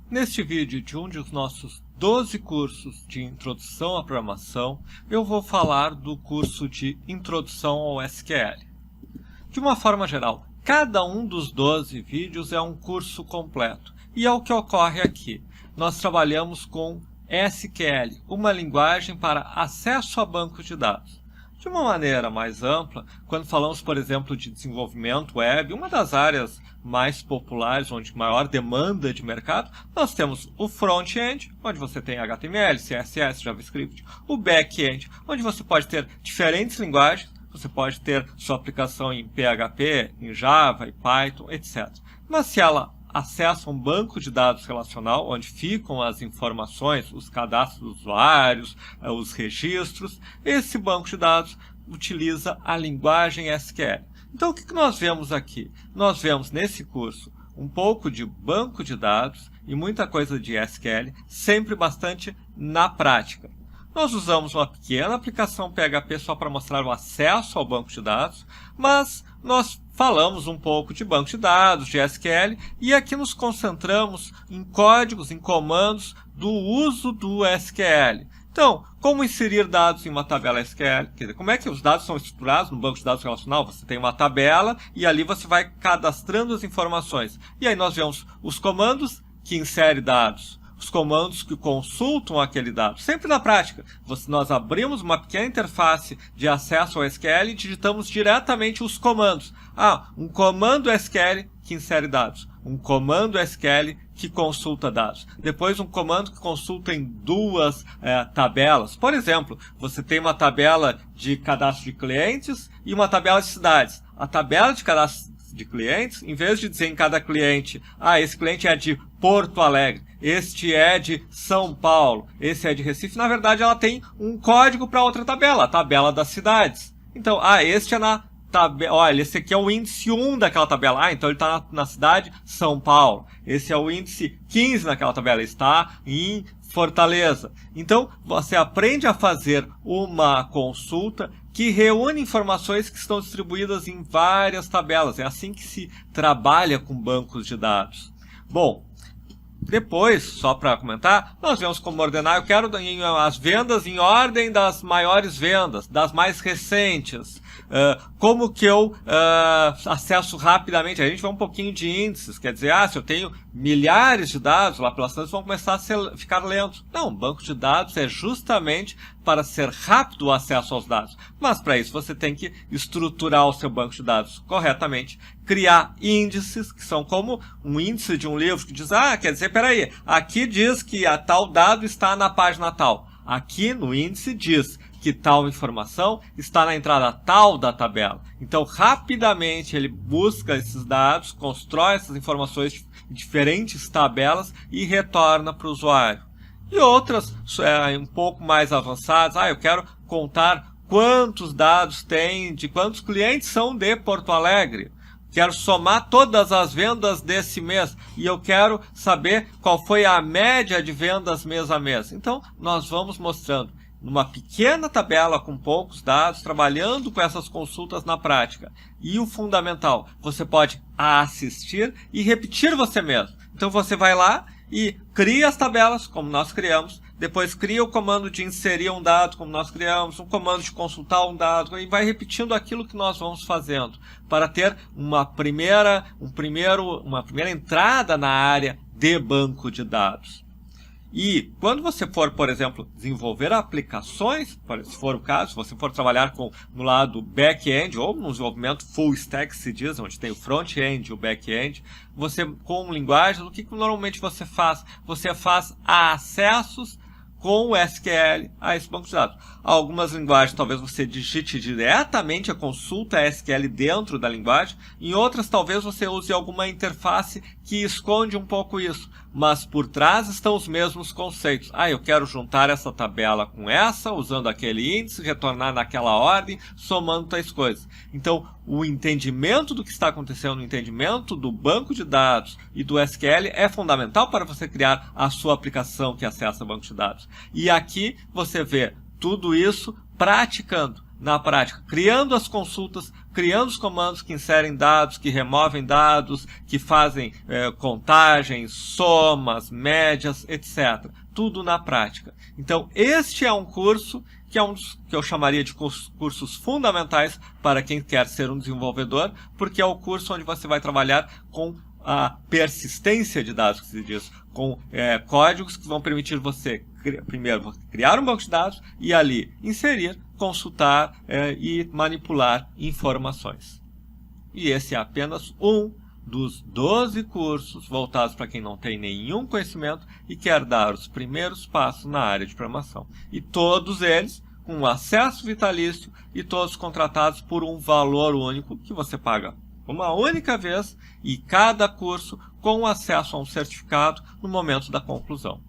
Neste vídeo de um dos nossos 12 cursos de Introdução à Programação, eu vou falar do curso de Introdução ao SQL. De uma forma geral, cada um dos 12 vídeos é um curso completo, e é o que ocorre aqui. Nós trabalhamos com SQL, uma linguagem para acesso a bancos de dados. De uma maneira mais ampla, quando falamos, por exemplo, de desenvolvimento web, uma das áreas mais populares, onde maior demanda de mercado, nós temos o front-end, onde você tem HTML, CSS, JavaScript, o back-end, onde você pode ter diferentes linguagens, você pode ter sua aplicação em PHP, em Java, em Python, etc. Mas se ela acessa um banco de dados relacional, onde ficam as informações, os cadastros dos usuários, os registros, esse banco de dados utiliza a linguagem SQL. Então, o que nós vemos aqui? Nós vemos nesse curso um pouco de banco de dados e muita coisa de SQL, sempre bastante na prática. Nós usamos uma pequena aplicação PHP só para mostrar o acesso ao banco de dados, mas nós falamos um pouco de banco de dados, de SQL, e aqui nos concentramos em códigos, em comandos do uso do SQL. Então, como inserir dados em uma tabela SQL? Quer dizer, como é que os dados são estruturados no banco de dados relacional? Você tem uma tabela e ali você vai cadastrando as informações. E aí nós vemos os comandos que inserem dados, os comandos que consultam aquele dado. Sempre na prática, nós abrimos uma pequena interface de acesso ao SQL e digitamos diretamente os comandos. Um comando SQL que insere dados, um comando SQL que consulta dados. Depois um comando que consulta em duas tabelas. Por exemplo, você tem uma tabela de cadastro de clientes e uma tabela de cidades. A tabela de cadastro de clientes, em vez de dizer em cada cliente, esse cliente é de Porto Alegre, este é de São Paulo, esse é de Recife, na verdade ela tem um código para outra tabela, a tabela das cidades. Então, este é na tabela, olha, esse aqui é o índice 1 daquela tabela, então ele está na cidade São Paulo. Esse é o índice 15 naquela tabela, está em Fortaleza. Então, você aprende a fazer uma consulta que reúne informações que estão distribuídas em várias tabelas. É assim que se trabalha com bancos de dados. Bom, depois, só para comentar, nós vemos como ordenar. Eu quero as vendas em ordem das maiores vendas, das mais recentes. Como que eu acesso rapidamente? A gente vai um pouquinho de índices, quer dizer, se eu tenho milhares de dados, lá pelas tantas vão começar a ficar lentos. Não, banco de dados é justamente para ser rápido o acesso aos dados. Mas para isso você tem que estruturar o seu banco de dados corretamente, criar índices, que são como um índice de um livro, que diz, quer dizer, peraí, aqui diz que a tal dado está na página tal. Aqui no índice diz que tal informação está na entrada tal da tabela. Então, rapidamente ele busca esses dados, constrói essas informações em diferentes tabelas e retorna para o usuário. E outras um pouco mais avançadas, eu quero contar quantos dados tem, de quantos clientes são de Porto Alegre. Quero somar todas as vendas desse mês e eu quero saber qual foi a média de vendas mês a mês. Então, nós vamos mostrando numa pequena tabela com poucos dados, trabalhando com essas consultas na prática. E o fundamental, você pode assistir e repetir você mesmo. Então, você vai lá e cria as tabelas, como nós criamos, depois cria o comando de inserir um dado, como nós criamos, um comando de consultar um dado, e vai repetindo aquilo que nós vamos fazendo, para ter uma primeira entrada na área de banco de dados. E quando você for, por exemplo, desenvolver aplicações, se for o caso, se você for trabalhar no lado back-end ou no desenvolvimento full stack, se diz, onde tem o front-end e o back-end, você com linguagens, o que normalmente você faz? Você faz acessos com o SQL a esse banco de dados. Algumas linguagens talvez você digite diretamente a consulta SQL dentro da linguagem, em outras talvez você use alguma interface que esconde um pouco isso, mas por trás estão os mesmos conceitos. Eu quero juntar essa tabela com essa, usando aquele índice, retornar naquela ordem, somando tais coisas. Então, o entendimento do que está acontecendo, o entendimento do banco de dados e do SQL é fundamental para você criar a sua aplicação que acessa o banco de dados. E aqui você vê tudo isso praticando. na prática, criando as consultas, criando os comandos que inserem dados, que removem dados, que fazem contagens, somas, médias, etc. Tudo na prática. Então, este é um curso que é um dos que eu chamaria de cursos fundamentais para quem quer ser um desenvolvedor, porque é o curso onde você vai trabalhar com a persistência de dados, que se diz, com códigos que vão permitir você, primeiro, criar um banco de dados e ali inserir, consultar e manipular informações. E esse é apenas um dos 12 cursos voltados para quem não tem nenhum conhecimento e quer dar os primeiros passos na área de programação. E todos eles com acesso vitalício e todos contratados por um valor único que você paga uma única vez e cada curso com acesso a um certificado no momento da conclusão.